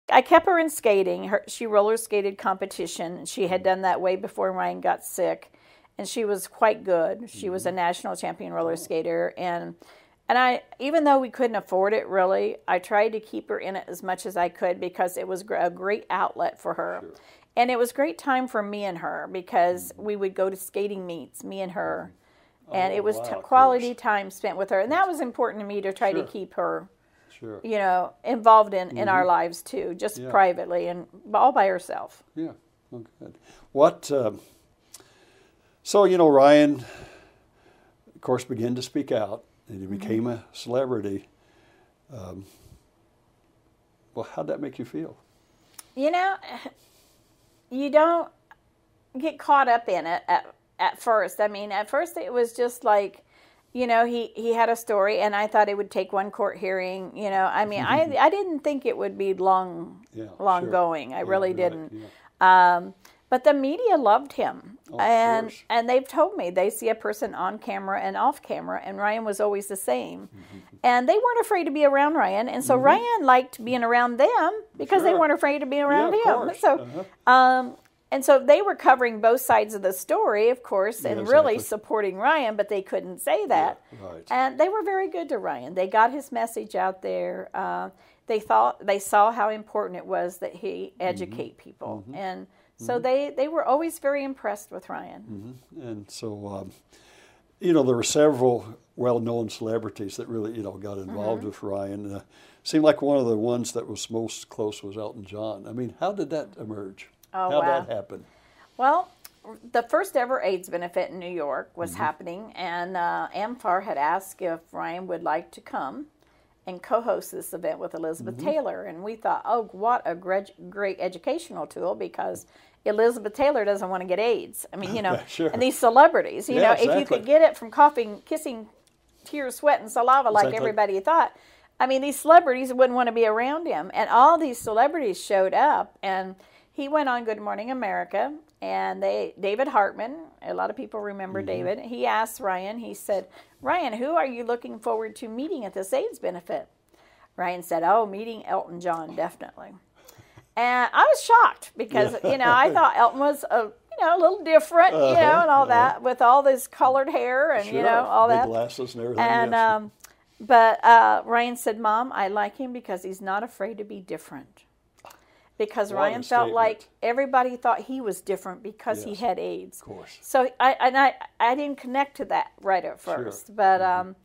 I kept her in skating. She roller skated competition. She had done that way before Ryan got sick, and she was quite good. She was a national champion roller skater, and I, even though we couldn't afford it really, I tried to keep her in it as much as I could because it was a great outlet for her. Sure. And it was great time for me and her because we would go to skating meets, me and her, and it was quality time spent with her. And that was important to me to try to keep her, you know, involved in our lives too, just privately and all by herself. Yeah, well, good. What, so, you know, Ryan, of course, began to speak out, and he became a celebrity. Well, how'd that make you feel? You know, you don't get caught up in it at first. I mean, at first it was just like, you know, he had a story, and I thought it would take one court hearing. You know, I mean, I didn't think it would be long going. I really didn't. Yeah. But the media loved him, and they've told me they see a person on camera and off camera, and Ryan was always the same. And they weren't afraid to be around Ryan, and so Ryan liked being around them because they weren't afraid to be around him. So, and so they were covering both sides of the story, of course, and really supporting Ryan, but they couldn't say that. Yeah, right. And they were very good to Ryan. They got his message out there. They saw how important it was that he educate people, and so they were always very impressed with Ryan. And so, you know, there were several well-known celebrities that really, you know, got involved with Ryan. Seemed like one of the ones that was most close was Elton John. I mean, how did that emerge? Oh, How'd that happen? Well, the first ever AIDS benefit in New York was happening, and AmFAR had asked if Ryan would like to come and co-host this event with Elizabeth Taylor. And we thought, oh, what a great educational tool, because Elizabeth Taylor doesn't want to get AIDS. I mean, you know, and these celebrities, you know, if you could get it from coughing, kissing, tears, sweat, and saliva like everybody thought, I mean, these celebrities wouldn't want to be around him. And all these celebrities showed up, and he went on Good Morning America, and David Hartman, a lot of people remember David, he asked Ryan, he said, Ryan, who are you looking forward to meeting at this AIDS benefit? Ryan said, oh, meeting Elton John, definitely. And I was shocked because, you know, I thought Elton was a little different, you know, and all that, with all this colored hair and, you know, all that. Big glasses and everything. And, but Ryan said, Mom, I like him because he's not afraid to be different. Because Ryan felt like everybody thought he was different because he had AIDS. Of course. So I didn't connect to that right at first. But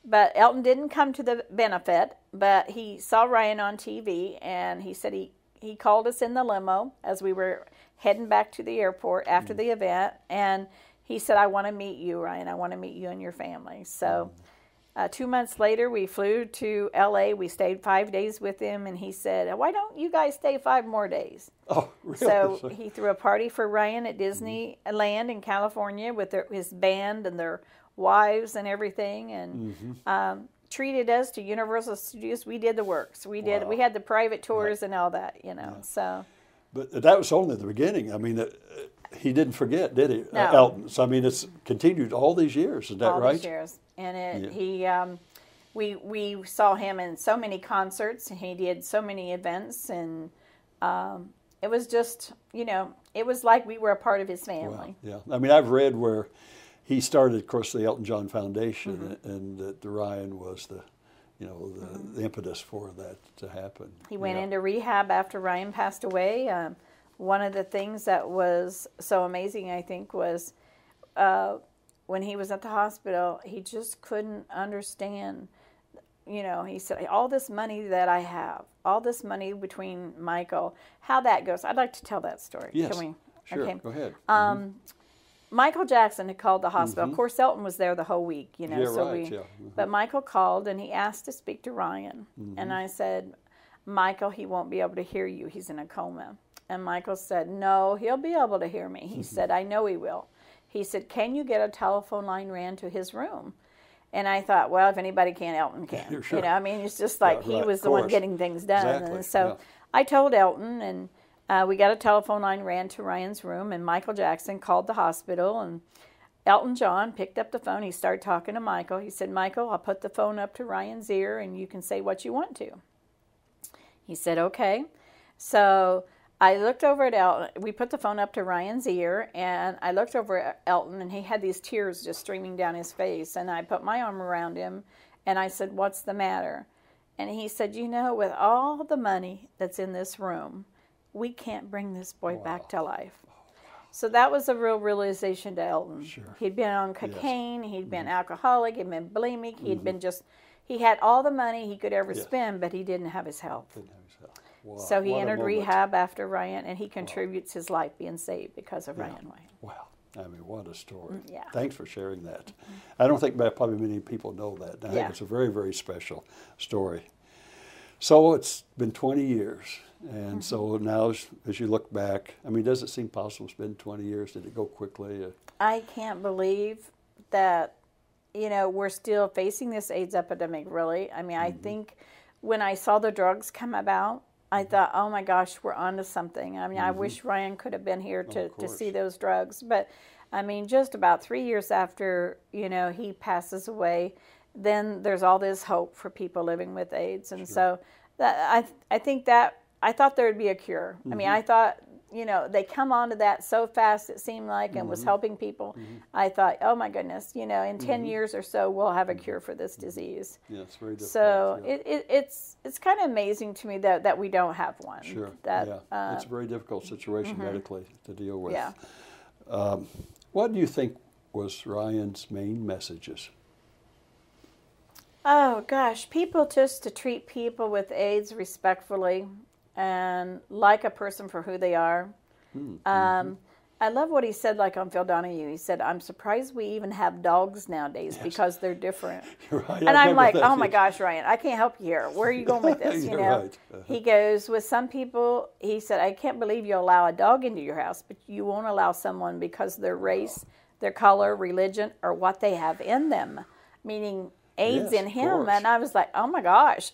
but Elton didn't come to the benefit, but he saw Ryan on TV, and he said he called us in the limo as we were heading back to the airport after the event, and he said, I want to meet you, Ryan. I want to meet you and your family. So 2 months later, we flew to L.A. We stayed 5 days with him, and he said, why don't you guys stay 5 more days? Oh, really? So he threw a party for Ryan at Disneyland in California with his band and their wives and everything, and treated us to Universal Studios. We did the works. We had the private tours and all that, you know. So, but that was only the beginning. I mean, he didn't forget, did he? No. Elton. So, I mean, it's continued all these years. Is that right? All these years. And we saw him in so many concerts, and he did so many events, and it was just, you know, it was like we were a part of his family. Wow. Yeah. I mean, I've read where he started, of course, the Elton John Foundation, and that Ryan was the impetus for that to happen. He went into rehab after Ryan passed away. One of the things that was so amazing, I think, was when he was at the hospital, he just couldn't understand. You know, he said, all this money that I have, all this money between Michael, how that goes. I'd like to tell that story. Yes, Can we? sure, okay. Go ahead. Michael Jackson had called the hospital. Of course, Elton was there the whole week, you know. Yeah, so right, But Michael called, and he asked to speak to Ryan. And I said, Michael, he won't be able to hear you. He's in a coma. And Michael said, no, he'll be able to hear me. He said, I know he will. He said, can you get a telephone line ran to his room? And I thought, well, if anybody can, Elton can. Sure. You know, I mean, it's just like he was the one getting things done. Exactly. And so I told Elton, and we got a telephone line ran to Ryan's room, and Michael Jackson called the hospital, and Elton John picked up the phone. He started talking to Michael. He said, Michael, I'll put the phone up to Ryan's ear, and you can say what you want to. He said, okay. So I looked over at Elton. We put the phone up to Ryan's ear, and I looked over at Elton, and he had these tears just streaming down his face. And I put my arm around him, and I said, "What's the matter?" And he said, "You know, with all the money that's in this room, we can't bring this boy back to life." So that was a real realization to Elton. Sure. He'd been on cocaine, he'd been alcoholic, he'd been bulimic, he'd been he had all the money he could ever spend, but he didn't have his health. Didn't have his health. Wow. So he What a entered moment. rehab after Ryan, and he contributes his life being saved because of Ryan White. Wow. I mean, what a story. Yeah. Thanks for sharing that. I don't think probably many people know that. I think it's a very, very special story. So it's been 20 years. And so now as you look back, I mean, does it seem possible it's been 20 years? Did it go quickly? I can't believe that, you know, we're still facing this AIDS epidemic, really. I mean, I think when I saw the drugs come about, I thought, oh my gosh, we're onto something. I mean, I wish Ryan could have been here to see those drugs. But, I mean, just about 3 years after, you know, he passes away, then there's all this hope for people living with AIDS. And so that, I think that, I thought there would be a cure. I mean, I thought, you know, they come onto that so fast, it seemed like, and was helping people. I thought, oh my goodness, you know, in 10 years or so, we'll have a cure for this disease. Yeah, it's very difficult. So it's kind of amazing to me that we don't have one. Sure, That, it's a very difficult situation medically to deal with. Yeah. What do you think was Ryan's main messages? Oh gosh, people just to treat people with AIDS respectfully and like a person for who they are. I love what he said, like on Phil Donahue. He said, "I'm surprised we even have dogs nowadays because they're different." You're right. And I'm like, oh my gosh, Ryan, I can't help you here. Where are you going with this? You You're know, right. He goes, with some people, he said, "I can't believe you allow a dog into your house, but you won't allow someone because of their race, their color, religion, or what they have in them," meaning AIDS in him. And I was like, oh my gosh,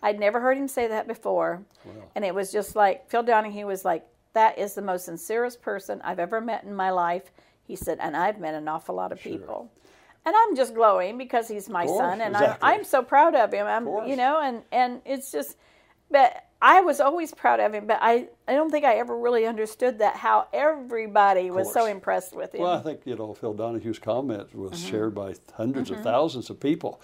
I'd never heard him say that before. Wow. And it was just like, Phil Donahue was like, "That is the most sincerest person I've ever met in my life." He said, "And I've met an awful lot of people." And I'm just glowing because he's my son, and I'm so proud of him. You know, and it's just, but I was always proud of him, but I don't think I ever really understood that, how everybody was so impressed with him. Well, I think, you know, Phil Donahue's comment was shared by hundreds of thousands of people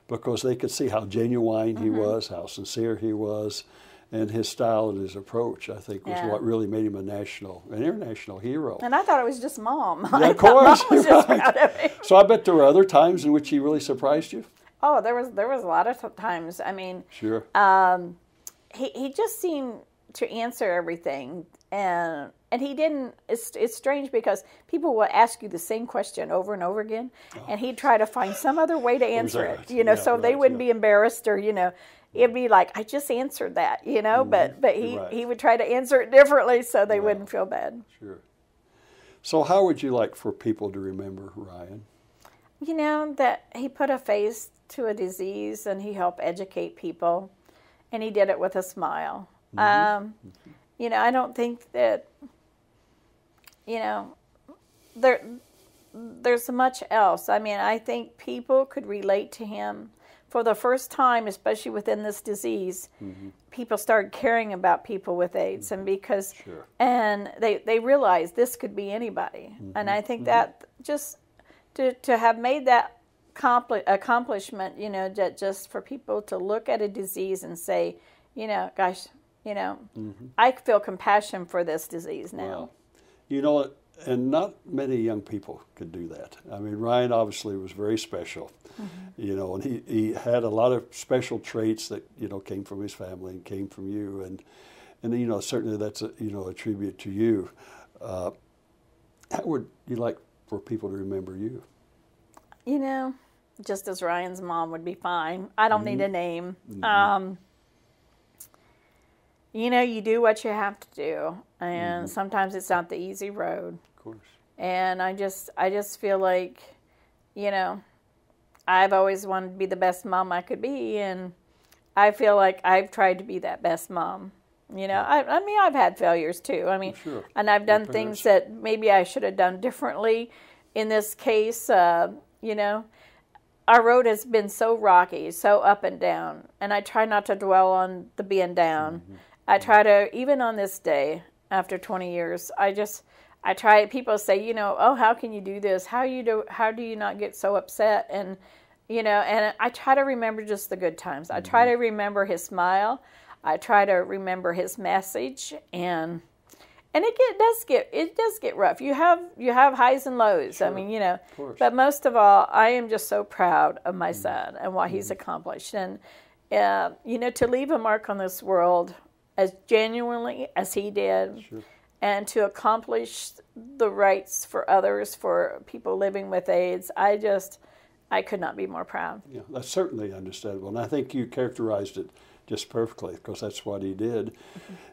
because they could see how genuine he was, how sincere he was, and his style and his approach, I think, was what really made him an international hero. And I thought it was just Mom. Yeah, of course. Mom was just proud of him. So I bet there were other times in which he really surprised you? Oh, there was a lot of times. I mean, sure. He just seemed to answer everything, and he didn't. It's strange because people will ask you the same question over and over again, and he'd try to find some other way to answer it, you know, so they wouldn't be embarrassed, or, you know, it'd be like, I just answered that, you know, but he would try to answer it differently so they wouldn't feel bad. Sure. So how would you like for people to remember Ryan? You know, that he put a face to a disease, and he helped educate people, and he did it with a smile. You know, I don't think that, you know, there's much else. I mean, I think people could relate to him. For the first time, especially within this disease, people started caring about people with AIDS, and because and they realized this could be anybody. And I think that just to have made that accomplishment, you know, that just for people to look at a disease and say, you know, gosh, you know, I feel compassion for this disease now. Wow. You know, and not many young people could do that. I mean, Ryan obviously was very special, you know, and he had a lot of special traits that, you know, came from his family and came from you, and you know, certainly that's a, you know, a tribute to you. How would you like for people to remember you? You know, just as Ryan's mom would be fine. I don't need a name. You know, you do what you have to do, and sometimes it's not the easy road. Of course. And I just feel like, you know, I've always wanted to be the best mom I could be, and I feel like I've tried to be that best mom. You know, I mean, I've had failures too. I mean, and I've done things that maybe I should have done differently. In this case, you know, our road has been so rocky, so up and down, and I try not to dwell on the being down. I try to, even on this day, after 20 years, I try, people say, you know, oh, how can you do this? How do you not get so upset? And, you know, and I try to remember just the good times. I try to remember his smile. I try to remember his message, and it does get rough. You have highs and lows. Sure. I mean, you know, but most of all, I am just so proud of my son and what he's accomplished. And, you know, to leave a mark on this world as genuinely as he did, Sure. and to accomplish the rights for others, for people living with AIDS, I could not be more proud. Yeah, that's certainly understandable. And I think you characterized it just perfectly, because that's what he did.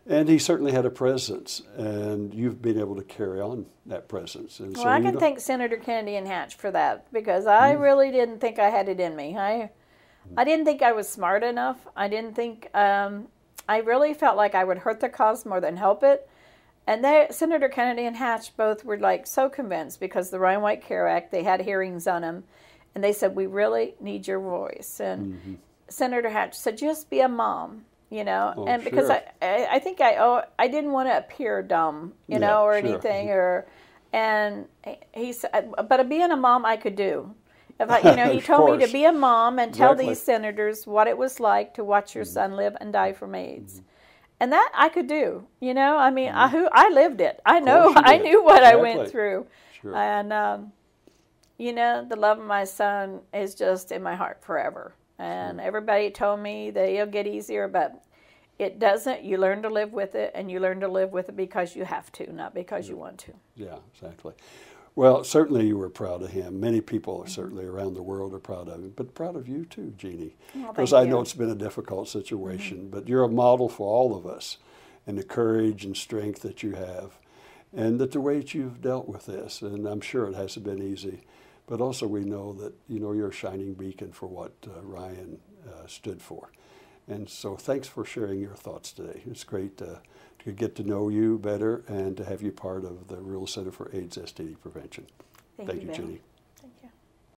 And he certainly had a presence, and you've been able to carry on that presence. And well, I can thank Senator Kennedy and Hatch for that, because I really didn't think I had it in me. I didn't think I was smart enough. I didn't think, I really felt like I would hurt the cause more than help it. And Senator Kennedy and Hatch both were like so convinced, because the Ryan White Care Act, they had hearings on them, and they said, we really need your voice. And Senator Hatch said, just be a mom, you know. Oh, and sure. because I think I didn't want to appear dumb, you know, or sure. anything. And he said, but being a mom I could do. If I, you know, he told me to be a mom and tell these senators what it was like to watch your son live and die from AIDS. And that I could do, you know. I mean, I lived it. I knew what I went through. Sure. And, you know, the love of my son is just in my heart forever. And everybody told me that it'll get easier, but it doesn't. You learn to live with it, and you learn to live with it because you have to, not because you want to. Yeah, exactly. Well, certainly you were proud of him. Many people certainly around the world are proud of him, but proud of you too, Jeanne. Because I know it's been a difficult situation, but you're a model for all of us, and the courage and strength that you have, and the way that you've dealt with this. And I'm sure it hasn't been easy, but also we know that, you know, you're a shining beacon for what Ryan stood for. And so thanks for sharing your thoughts today. It's great to get to know you better and to have you part of the Rural Center for AIDS STD Prevention. Thank you, Jeanne.